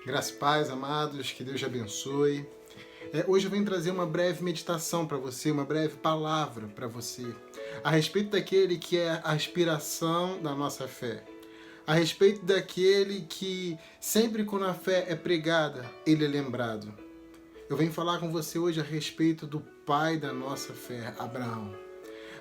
Graças e paz, amados, que Deus te abençoe. Hoje eu venho trazer uma breve meditação para você, uma breve palavra para você, a respeito daquele que é a aspiração da nossa fé, a respeito daquele que sempre quando a fé é pregada, ele é lembrado. Eu venho falar com você hoje a respeito do pai da nossa fé, Abraão.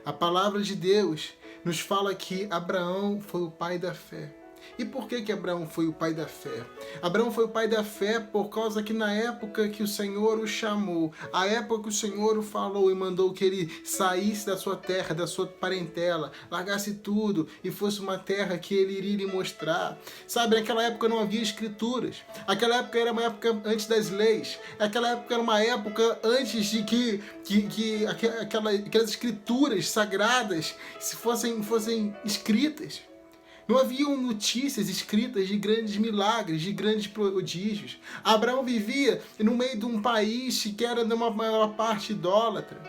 A palavra de Deus nos fala que Abraão foi o pai da fé. E por que Abraão foi o pai da fé? Abraão foi o pai da fé por causa que na época que o Senhor o chamou, a época que o Senhor o falou e mandou que ele saísse da sua terra, da sua parentela, largasse tudo e fosse uma terra que ele iria lhe mostrar. Sabe, naquela época não havia escrituras. Aquela época era uma época antes das leis. Aquela época era uma época antes de que aquelas escrituras sagradas fossem escritas. Não haviam notícias escritas de grandes milagres, de grandes prodígios. Abraão vivia no meio de um país que era de uma maior parte idólatra.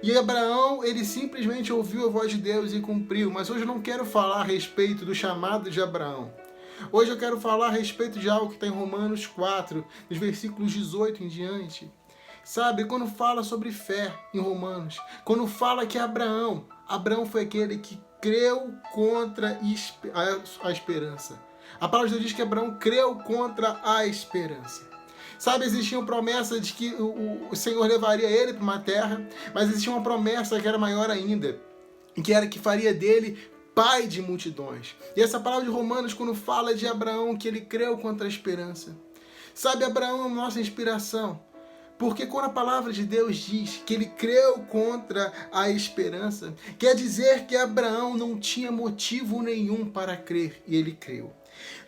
E Abraão, ele simplesmente ouviu a voz de Deus e cumpriu. Mas hoje eu não quero falar a respeito do chamado de Abraão. Hoje eu quero falar a respeito de algo que está em Romanos 4, nos versículos 18 em diante. Sabe, quando fala sobre fé em Romanos, quando fala que Abraão foi aquele que creu contra a esperança. A palavra de Deus diz que Abraão creu contra a esperança. Sabe, existia uma promessa de que o Senhor levaria ele para uma terra, mas existia uma promessa que era maior ainda, que era que faria dele pai de multidões. E essa palavra de Romanos, quando fala de Abraão, que ele creu contra a esperança. Sabe, Abraão é a nossa inspiração. Porque quando a palavra de Deus diz que ele creu contra a esperança, quer dizer que Abraão não tinha motivo nenhum para crer, e ele creu.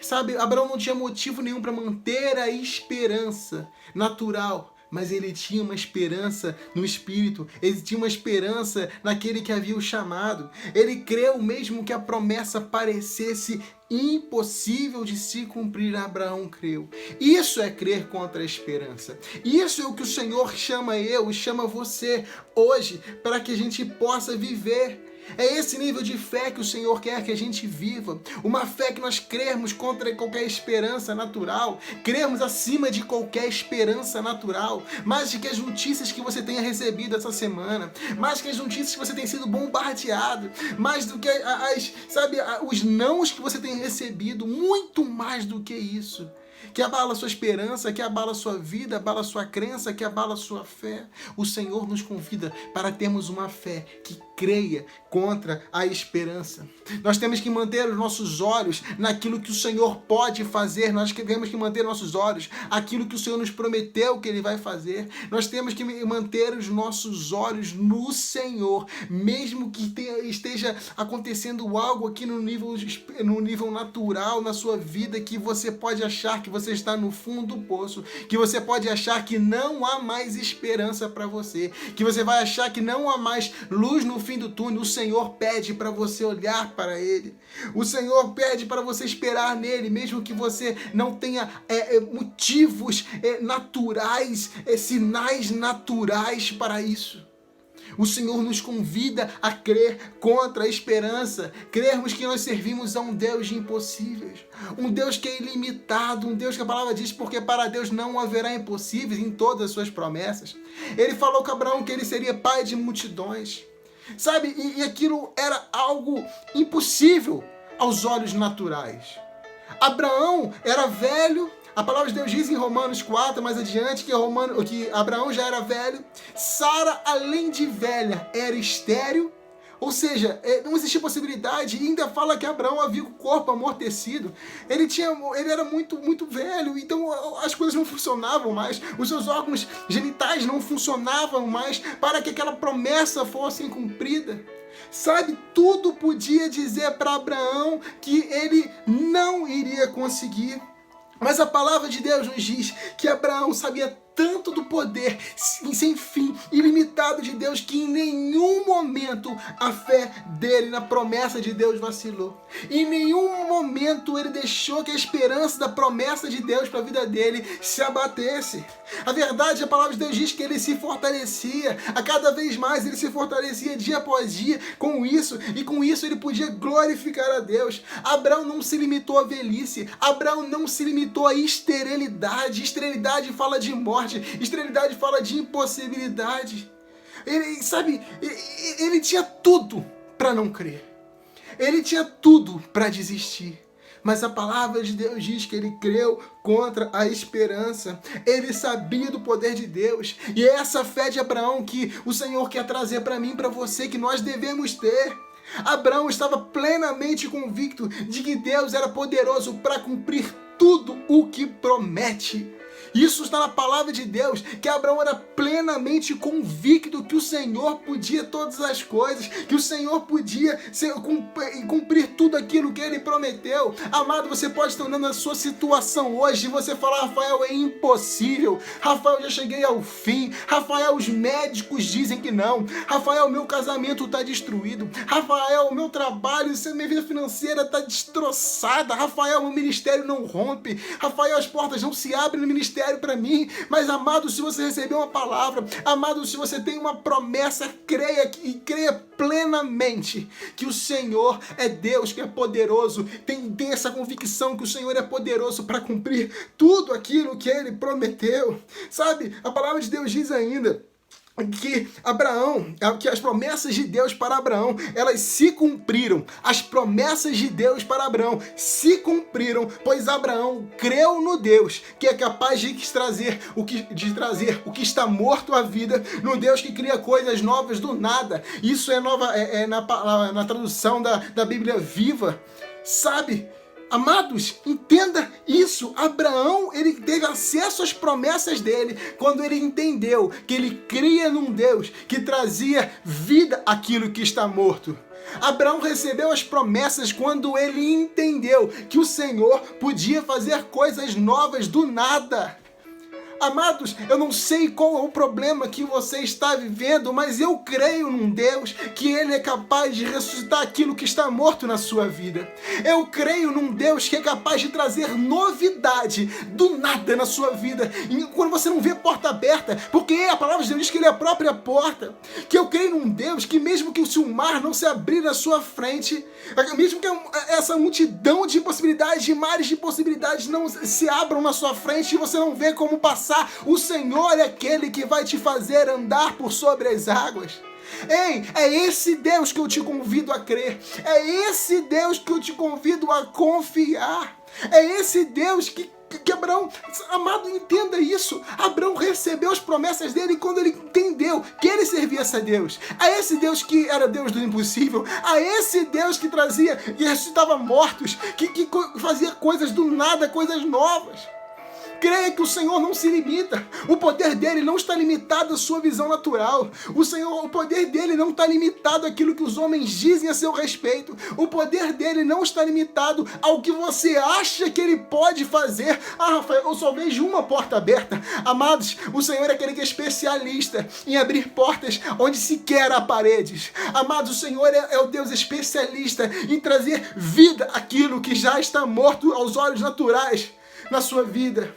Sabe, Abraão não tinha motivo nenhum para manter a esperança natural, mas ele tinha uma esperança no Espírito, ele tinha uma esperança naquele que havia o chamado. Ele creu mesmo que a promessa parecesse impossível de se cumprir, Abraão creu. Isso é crer contra a esperança. Isso é o que o Senhor chama eu e chama você hoje, para que a gente possa viver. É esse nível de fé que o Senhor quer que a gente viva. Uma fé que nós crermos contra qualquer esperança natural, crermos acima de qualquer esperança natural, mais do que as notícias que você tenha recebido essa semana, mais que as notícias que você tenha sido bombardeado, mais do que os nãos que você tenha recebido, muito mais do que isso. Que abala a sua esperança, que abala a sua vida, abala a sua crença, que abala a sua fé. O Senhor nos convida para termos uma fé que creia contra a esperança. Nós temos que manter os nossos olhos naquilo que o Senhor pode fazer. Nós temos que manter nossos olhos aquilo que o Senhor nos prometeu que Ele vai fazer. Nós temos que manter os nossos olhos no Senhor, mesmo que esteja acontecendo algo aqui no nível natural na sua vida, que você pode achar que você está no fundo do poço, que você pode achar que não há mais esperança para você, que você vai achar que não há mais luz no fim do túnel. O Senhor pede para você olhar para Ele. O Senhor pede para você esperar nele, mesmo que você não tenha motivos naturais, sinais naturais para isso. O Senhor nos convida a crer contra a esperança, crermos que nós servimos a um Deus de impossíveis, um Deus que é ilimitado, um Deus que a palavra diz, porque para Deus não haverá impossíveis em todas as suas promessas. Ele falou com Abraão que ele seria pai de multidões, sabe? E aquilo era algo impossível aos olhos naturais. Abraão era velho. A palavra de Deus diz em Romanos 4, mais adiante, que Abraão já era velho. Sara, além de velha, era estéril. Ou seja, não existia possibilidade. E ainda fala que Abraão havia o corpo amortecido. Ele era muito, muito velho. Então as coisas não funcionavam mais. Os seus órgãos genitais não funcionavam mais para que aquela promessa fosse cumprida. Sabe, tudo podia dizer para Abraão que ele não iria conseguir. Mas a palavra de Deus nos diz que Abraão sabia tanto do poder sem fim, ilimitado de Deus, que em nenhum momento a fé dele na promessa de Deus vacilou. Em nenhum momento ele deixou que a esperança da promessa de Deus para a vida dele se abatesse. A verdade, a palavra de Deus diz que ele se fortalecia, a cada vez mais ele se fortalecia dia após dia com isso, e com isso ele podia glorificar a Deus. Abraão não se limitou à velhice, Abraão não se limitou à esterilidade. Esterilidade fala de morte, esterilidade fala de impossibilidade. Ele tinha tudo para não crer, ele tinha tudo para desistir. Mas a palavra de Deus diz que ele creu contra a esperança. Ele sabia do poder de Deus. E é essa fé de Abraão que o Senhor quer trazer para mim e para você, que nós devemos ter. Abraão estava plenamente convicto de que Deus era poderoso para cumprir tudo o que promete. Isso está na palavra de Deus, que Abraão era plenamente convicto que o Senhor podia todas as coisas, que o Senhor podia cumprir tudo aquilo que ele prometeu. Amado, você pode estar olhando a sua situação hoje e você falar: Rafael, é impossível. Rafael, já cheguei ao fim. Rafael, os médicos dizem que não. Rafael, meu casamento está destruído. Rafael, o meu trabalho, minha vida financeira está destroçada. Rafael, meu ministério não rompe. Rafael, as portas não se abrem no ministério para mim. Mas, amado, se você recebeu uma palavra, amado, se você tem uma promessa, creia e creia plenamente que o Senhor é Deus, que é poderoso. Tem essa convicção que o Senhor é poderoso para cumprir tudo aquilo que ele prometeu. Sabe, a palavra de Deus diz ainda que as promessas de Deus para Abraão, elas se cumpriram. As promessas de Deus para Abraão se cumpriram, pois Abraão creu no Deus que é capaz de trazer o que está morto à vida, no Deus que cria coisas novas do nada. Isso é na tradução da Bíblia Viva. Sabe? Amados, entenda isso. Abraão, ele teve acesso às promessas dele quando ele entendeu que ele cria num Deus que trazia vida àquilo que está morto. Abraão recebeu as promessas quando ele entendeu que o Senhor podia fazer coisas novas do nada. Amados, eu não sei qual é o problema que você está vivendo, mas eu creio num Deus que Ele é capaz de ressuscitar aquilo que está morto na sua vida. Eu creio num Deus que é capaz de trazer novidade do nada na sua vida, quando você não vê porta aberta, porque a palavra de Deus diz que Ele é a própria porta. Que eu creio num Deus que mesmo que o mar não se abrir na sua frente, mesmo que essa multidão de possibilidades, de mares de possibilidades não se abram na sua frente e você não vê como passar, o Senhor é aquele que vai te fazer andar por sobre as águas. Ei, é esse Deus que eu te convido a crer. É esse Deus que eu te convido a confiar. É esse Deus que Abraão, amado, entenda isso. Abraão recebeu as promessas dele quando ele entendeu que ele servia esse Deus. A esse Deus que era Deus do impossível. A esse Deus que trazia e ressuscitava mortos. Que fazia coisas do nada, coisas novas. Creia que o Senhor não se limita. O poder dele não está limitado à sua visão natural. O poder dele não está limitado àquilo que os homens dizem a seu respeito. O poder dele não está limitado ao que você acha que ele pode fazer. Ah, Rafael, eu só vejo uma porta aberta. Amados, o Senhor é aquele que é especialista em abrir portas onde sequer há paredes. Amados, o Senhor é o Deus especialista em trazer vida àquilo que já está morto aos olhos naturais na sua vida.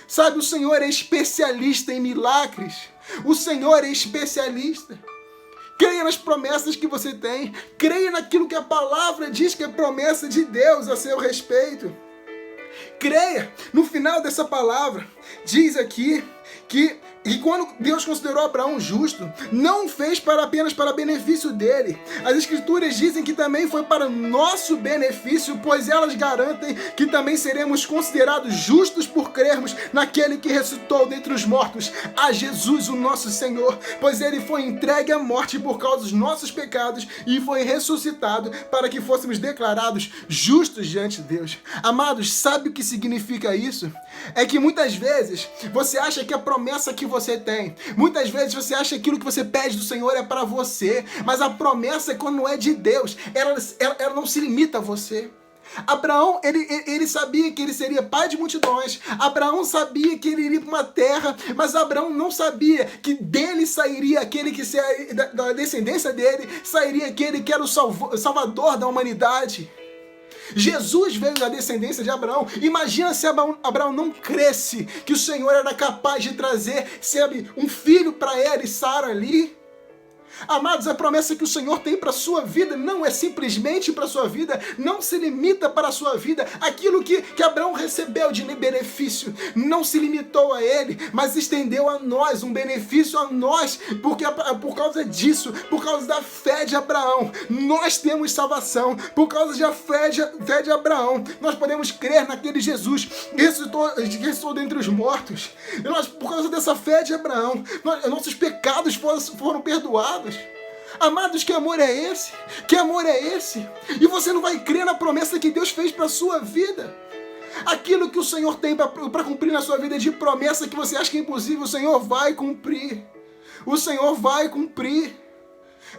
Sabe, o Senhor é especialista em milagres. O Senhor é especialista. Creia nas promessas que você tem. Creia naquilo que a palavra diz que é promessa de Deus a seu respeito. Creia. No final dessa palavra, diz aqui que quando Deus considerou Abraão justo, não fez apenas para benefício dele. As Escrituras dizem que também foi para nosso benefício, pois elas garantem que também seremos considerados justos por crermos naquele que ressuscitou dentre os mortos, a Jesus, o nosso Senhor, pois ele foi entregue à morte por causa dos nossos pecados e foi ressuscitado para que fôssemos declarados justos diante de Deus. Amados, sabe o que significa isso? É que muitas vezes você acha que a promessa que você tem, muitas vezes você acha que aquilo que você pede do Senhor é para você, mas a promessa, quando não é de Deus, ela não se limita a você. Abraão, ele sabia que ele seria pai de multidões. Abraão sabia que ele iria para uma terra, mas Abraão não sabia que dele sairia aquele que da descendência dele, sairia aquele que era o salvador da humanidade. Jesus veio da descendência de Abraão. Imagina se Abraão não cresce que o Senhor era capaz de trazer, sabe, um filho para ela e Sara ali. Amados, a promessa que o Senhor tem para a sua vida não é simplesmente para a sua vida, não se limita para a sua vida. Aquilo que Abraão recebeu de benefício não se limitou a ele, mas estendeu a nós, um benefício a nós, porque por causa disso, por causa da fé de Abraão, nós temos salvação. Por causa da fé de Abraão, nós podemos crer naquele Jesus que ressuscitou dentre os mortos. E nós, por causa dessa fé de Abraão, nossos pecados foram perdoados. Amados, que amor é esse? Que amor é esse? E você não vai crer na promessa que Deus fez para a sua vida. Aquilo que o Senhor tem para cumprir na sua vida de promessa que você acha que é impossível, o Senhor vai cumprir. O Senhor vai cumprir.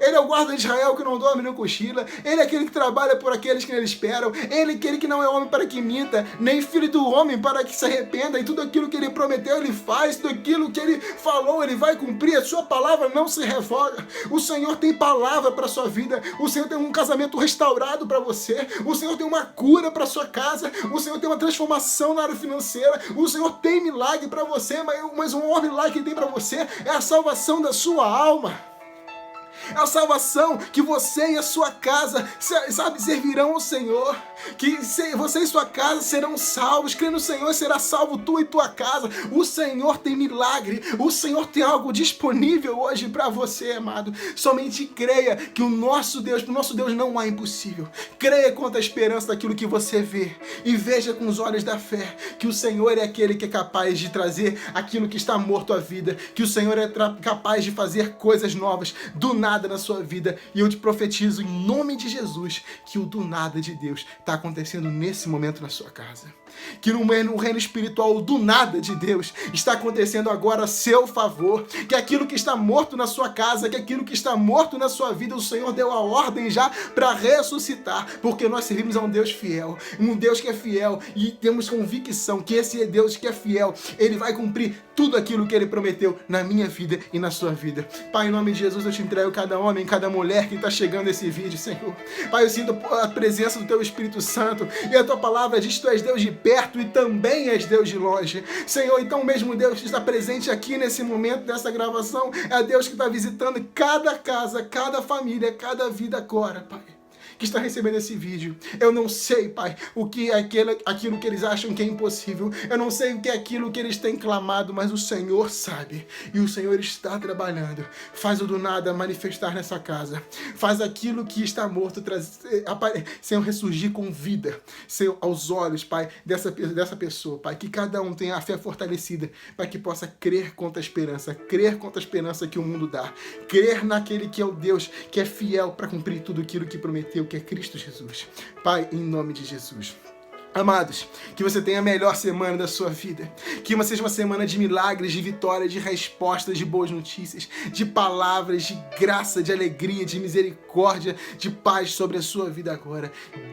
Ele é o guarda de Israel que não dorme nem cochila. Ele é aquele que trabalha por aqueles que nele esperam. Ele é aquele que não é homem para que minta, nem filho do homem para que se arrependa. E tudo aquilo que ele prometeu, ele faz. Tudo aquilo que ele falou, ele vai cumprir. A sua palavra não se revoga. O Senhor tem palavra para a sua vida. O Senhor tem um casamento restaurado para você. O Senhor tem uma cura para a sua casa. O Senhor tem uma transformação na área financeira. O Senhor tem milagre para você, mas um maior milagre que ele tem para você é a salvação da sua alma. É a salvação que você e a sua casa, sabe, servirão ao Senhor. Que você e sua casa serão salvos. Crê no Senhor, será salvo tu e tua casa. O Senhor tem milagre. O Senhor tem algo disponível hoje para você, amado. Somente creia que o nosso Deus, para o nosso Deus não há impossível. Creia quanto à esperança daquilo que você vê. E veja com os olhos da fé que o Senhor é aquele que é capaz de trazer aquilo que está morto à vida. Que o Senhor é capaz de fazer coisas novas do nada na sua vida. E eu te profetizo em nome de Jesus que o do nada de Deus está acontecendo nesse momento na sua casa. Que no reino espiritual o do nada de Deus está acontecendo agora a seu favor. Que aquilo que está morto na sua casa, que aquilo que está morto na sua vida, o Senhor deu a ordem já para ressuscitar, porque nós servimos a um Deus fiel, um Deus que é fiel, e temos convicção que esse Deus que é fiel, Ele vai cumprir tudo aquilo que Ele prometeu na minha vida e na sua vida. Pai, em nome de Jesus, eu te entrego cada homem, cada mulher que está chegando nesse vídeo, Senhor. Pai, eu sinto a presença do Teu Espírito Santo, e a Tua palavra diz que Tu és Deus de perto e também és Deus de longe. Senhor, então o mesmo Deus que está presente aqui nesse momento dessa gravação é Deus que está visitando cada casa, cada família, cada vida agora, Pai, que está recebendo esse vídeo. Eu não sei, Pai, o que é aquilo que eles acham que é impossível. Eu não sei o que é aquilo que eles têm clamado, mas o Senhor sabe. E o Senhor está trabalhando. Faz o do nada manifestar nessa casa. Faz aquilo que está morto, Senhor, ressurgir com vida. Senhor, aos olhos, Pai, dessa pessoa, Pai, que cada um tenha a fé fortalecida, para que possa crer contra a esperança que o mundo dá. Crer naquele que é o Deus, que é fiel para cumprir tudo aquilo que prometeu, que é Cristo Jesus. Pai, em nome de Jesus. Amados, que você tenha a melhor semana da sua vida. Que seja uma semana de milagres, de vitória, de respostas, de boas notícias, de palavras, de graça, de alegria, de misericórdia, de paz sobre a sua vida agora.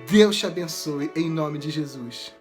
Deus te abençoe, em nome de Jesus.